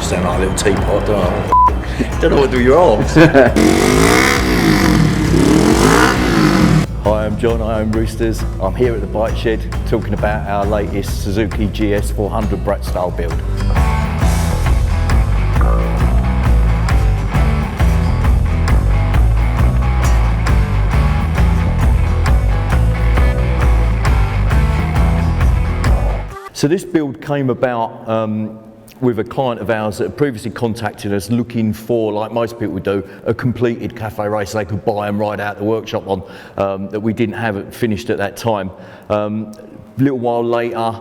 sound like a little teapot, don't I? Don't know what to do with your arms. Hi, I'm John, I own Roosters. I'm here at the Bike Shed talking about our latest Suzuki GS400 brat style build. So this build came about with a client of ours that had previously contacted us looking for, like most people do, a completed cafe race they could buy and ride out the workshop on, that we didn't have it finished at that time. A little while later,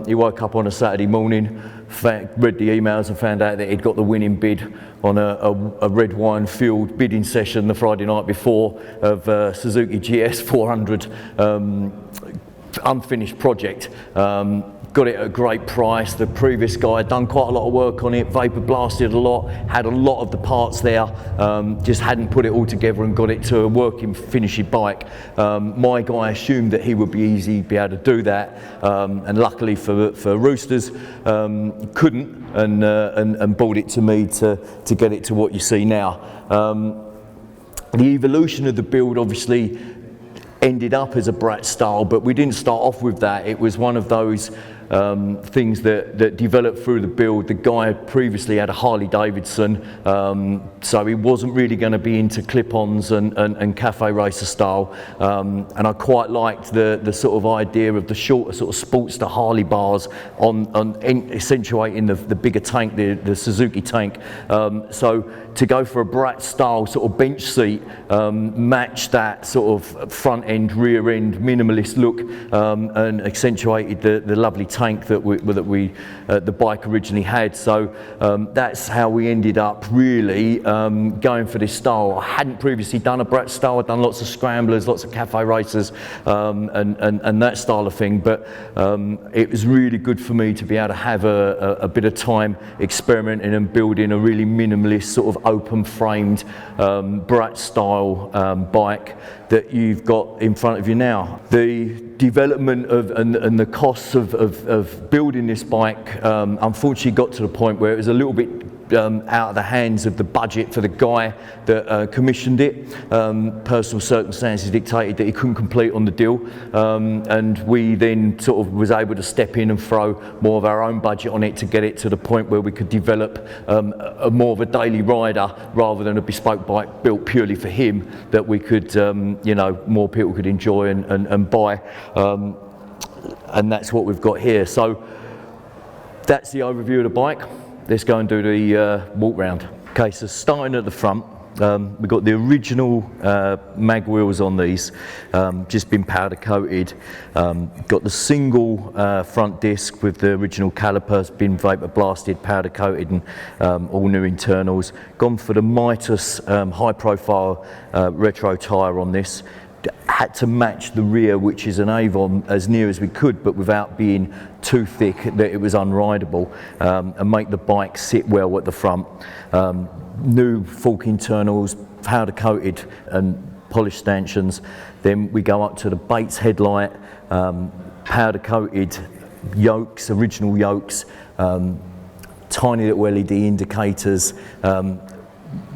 he woke up on a Saturday morning, read the emails and found out that he'd got the winning bid on a red wine fueled bidding session the Friday night before of Suzuki GS400 unfinished project. Got it at a great price. The previous guy had done quite a lot of work on it, vapor blasted a lot, had a lot of the parts there, just hadn't put it all together and got it to a working, finishing bike. My guy assumed that he would be easy, be able to do that, and luckily for Roosters, couldn't, and brought it to me to get it to what you see now. The evolution of the build obviously ended up as a brat style, but we didn't start off with that. It was one of those things that developed through the build. The guy previously had a Harley Davidson, so he wasn't really going to be into clip-ons and cafe racer style, and I quite liked the sort of idea of the shorter sort of Sportster Harley bars on accentuating the bigger tank, the Suzuki tank. So to go for a brat style sort of bench seat, match that sort of front end, rear end minimalist look, and accentuated the lovely tank that the bike originally had. So that's how we ended up really going for this style. I hadn't previously done a brat style. I'd done lots of scramblers, lots of cafe racers, and that style of thing, but it was really good for me to be able to have a bit of time experimenting and building a really minimalist sort of open framed brat style bike that you've got in front of you now. The development of and the costs of building this bike unfortunately got to the point where it was a little bit out of the hands of the budget for the guy that commissioned it. Personal circumstances dictated that he couldn't complete on the deal, and we then sort of was able to step in and throw more of our own budget on it to get it to the point where we could develop a more of a daily rider rather than a bespoke bike built purely for him that we could, you know, more people could enjoy and buy, and that's what we've got here. So that's the overview of the bike. Let's go and do the walk round. Okay, so starting at the front, we've got the original mag wheels on these, just been powder coated. Got the single front disc with the original calipers, been vapor blasted, powder coated, and all new internals. Gone for the Mitas high profile retro tyre on this. Had to match the rear, which is an Avon, as near as we could, but without being too thick that it was unrideable, and make the bike sit well at the front. New fork internals, powder coated and polished stanchions. Then we go up to the Bates headlight, powder coated yokes, original yokes, tiny little LED indicators.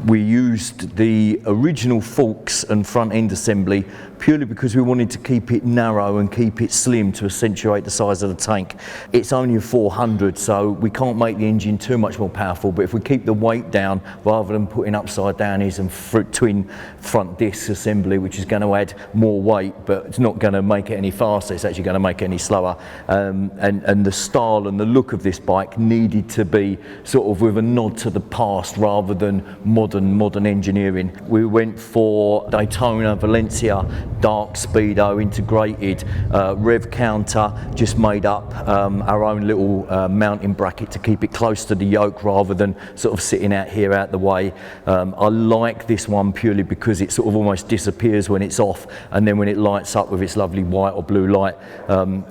We used the original forks and front end assembly purely because we wanted to keep it narrow and keep it slim to accentuate the size of the tank. It's only a 400, so we can't make the engine too much more powerful, but if we keep the weight down rather than putting upside downies and twin front disc assembly, which is going to add more weight, but it's not going to make it any faster, it's actually going to make it any slower. And the style and the look of this bike needed to be sort of with a nod to the past rather than modern engineering. We went for Daytona, Valencia, dark speedo integrated, rev counter, just made up our own little mounting bracket to keep it close to the yoke rather than sort of sitting out here out the way. I like this one purely because it sort of almost disappears when it's off, and then when it lights up with its lovely white or blue light,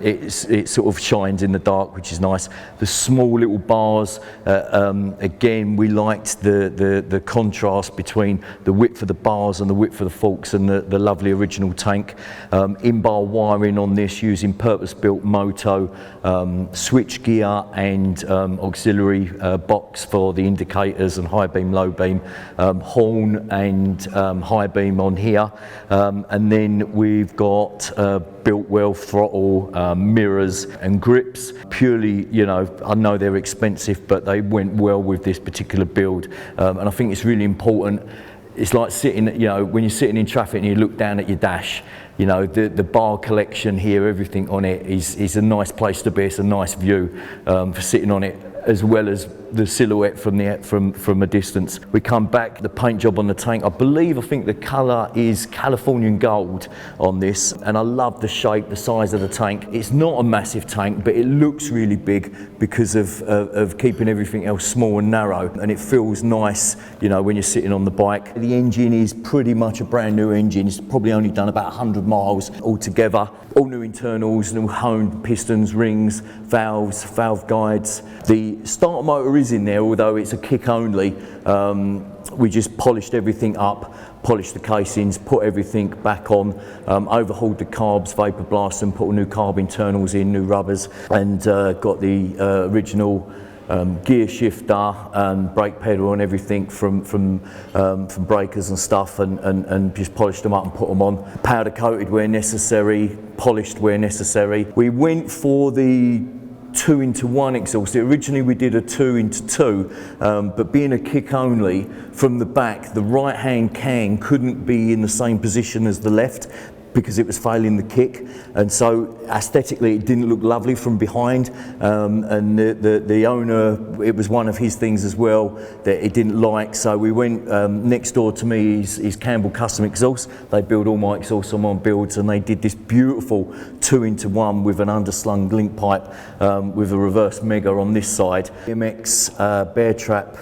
it sort of shines in the dark, which is nice. The small little bars, again, we liked the concept contrast between the width of the bars and the width of the forks and the lovely original tank. In-bar wiring on this using purpose-built moto, switch gear and auxiliary box for the indicators and high beam, low beam, horn and high beam on here, and then we've got built well throttle, mirrors and grips. Purely, you know, I know they're expensive, but they went well with this particular build, and I think it's really important. It's like sitting, you know, when you're sitting in traffic and you look down at your dash, you know, the bar collection here, everything on it is a nice place to be. It's a nice view for sitting on it, as well as the silhouette from a distance. We come back, the paint job on the tank, I think the colour is Californian gold on this, and I love the shape, the size of the tank. It's not a massive tank, but it looks really big because of keeping everything else small and narrow, and it feels nice, you know, when you're sitting on the bike. The engine is pretty much a brand new engine. It's probably only done about 100 miles altogether. All new internals, new honed pistons, rings, valves, valve guides. The starter motor is in there, although it's a kick only. We just polished everything up, polished the casings, put everything back on, overhauled the carbs, vapor blast, and put all new carb internals in, new rubbers, and got the original gear shifter and brake pedal and everything from breakers and stuff, and just polished them up and put them on. Powder coated where necessary, polished where necessary. We went for the 2-into-1 exhaust. Originally we did a 2-into-2, but being a kick only, from the back the right hand can couldn't be in the same position as the left because it was failing the kick, and so aesthetically it didn't look lovely from behind, and the owner, it was one of his things as well that he didn't like, so we went next door to me is Campbell Custom Exhaust. They build all my exhausts on my builds, and they did this beautiful 2-into-1 with an underslung link pipe with a reverse mega on this side, MX bear trap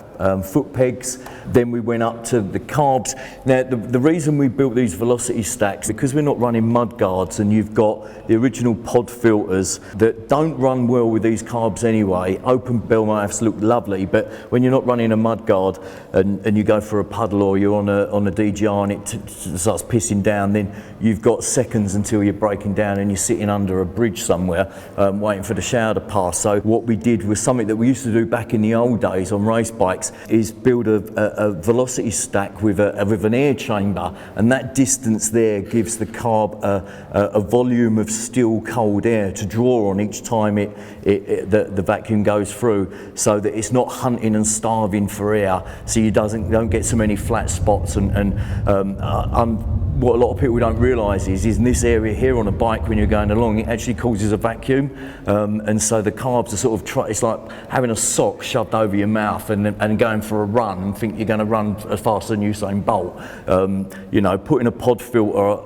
foot pegs. Then we went up to the carbs. Now the reason we built these velocity stacks, because we're not running mud guards, and you've got the original pod filters that don't run well with these carbs anyway. Open bell mounts look lovely, but when you're not running a mud guard and you go for a puddle or you're on a DGR and it starts pissing down, then you've got seconds until you're breaking down and you're sitting under a bridge somewhere waiting for the shower to pass. So what we did was something that we used to do back in the old days on race bikes, is build a velocity stack with an air chamber, and that distance there gives the carb a volume of still cold air to draw on each time the vacuum goes through, so that it's not hunting and starving for air, so you don't get so many flat spots. What a lot of people don't realise is in this area here on a bike, when you're going along, it actually causes a vacuum, and so the carbs are sort of it's like having a sock shoved over your mouth and going for a run and think you're going to run as fast as Usain Bolt. You know, putting a pod filter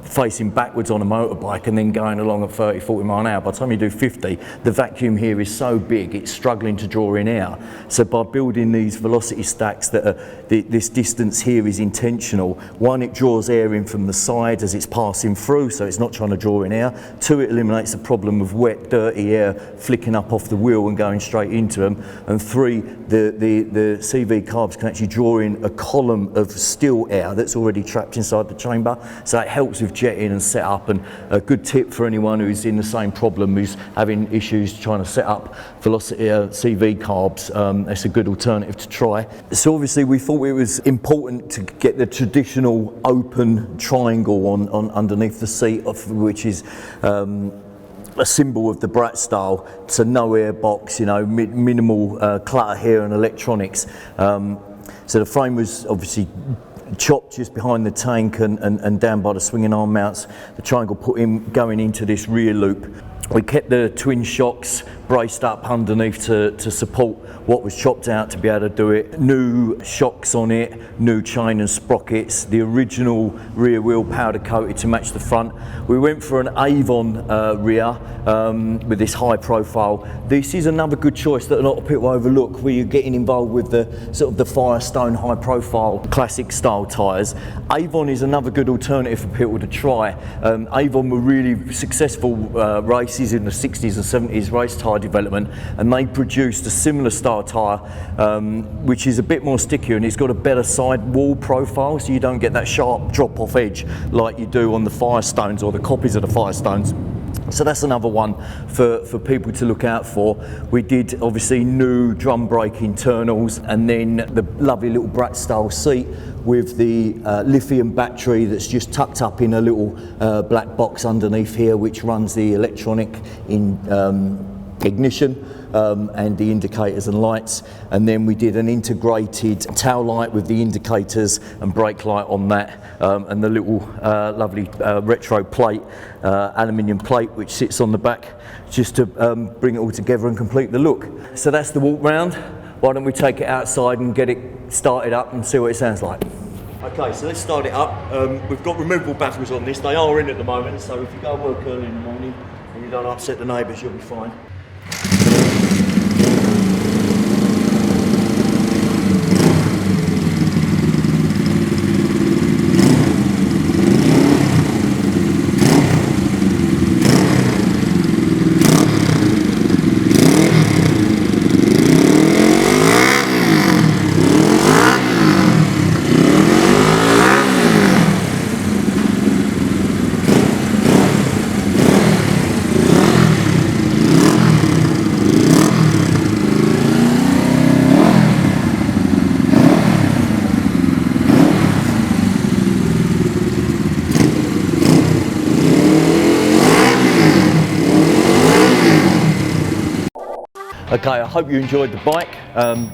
facing backwards on a motorbike and then going along at 30-40 mile an hour, by the time you do 50, the vacuum here is so big it's struggling to draw in air. So by building these velocity stacks that are, this distance here is intentional. One, it draws air in from the side as it's passing through, so it's not trying to draw in air. Two, it eliminates the problem of wet, dirty air flicking up off the wheel and going straight into them. And three, the CV carbs can actually draw in a column of still air that's already trapped inside the chamber, so it helps with jetting and setup. And a good tip for anyone who's in the same problem, who's having issues trying to set up velocity CV carbs, it's a good alternative to try. So obviously we thought it was important to get the traditional open triangle on underneath the seat, which is a symbol of the Brat style. So no air box, you know, minimal clutter here and electronics. So the frame was obviously chopped just behind the tank and down by the swinging arm mounts. The triangle going into this rear loop. We kept the twin shocks braced up underneath to support what was chopped out to be able to do it. New shocks on it, new chain and sprockets, the original rear wheel powder coated to match the front. We went for an Avon rear with this high profile. This is another good choice that a lot of people overlook, where you're getting involved with the sort of the Firestone high profile classic style tyres. Avon is another good alternative for people to try. Avon were really successful racing races in the 60s and 70s, race tyre development, and they produced a similar style tyre, which is a bit more stickier, and it's got a better side wall profile, so you don't get that sharp drop off edge like you do on the Firestones or the copies of the Firestones. So that's another one for people to look out for. We did obviously new drum brake internals, and then the lovely little brat style seat with the lithium battery that's just tucked up in a little black box underneath here, which runs the electronic ignition and the indicators and lights. And then we did an integrated tail light with the indicators and brake light on that, and the little lovely retro plate, aluminium plate, which sits on the back, just to bring it all together and complete the look. So that's the walk round. Why don't we take it outside and get it started up and see what it sounds like. Okay, so let's start it up. We've got removable baffles on this. They are in at the moment, so if you go work early in the morning and you don't upset the neighbours, you'll be fine. Okay, I hope you enjoyed the bike.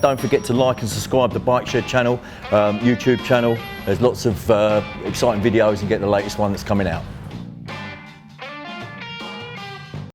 Don't forget to like and subscribe to the Bike Shed channel, YouTube channel. There's lots of exciting videos, and get the latest one that's coming out.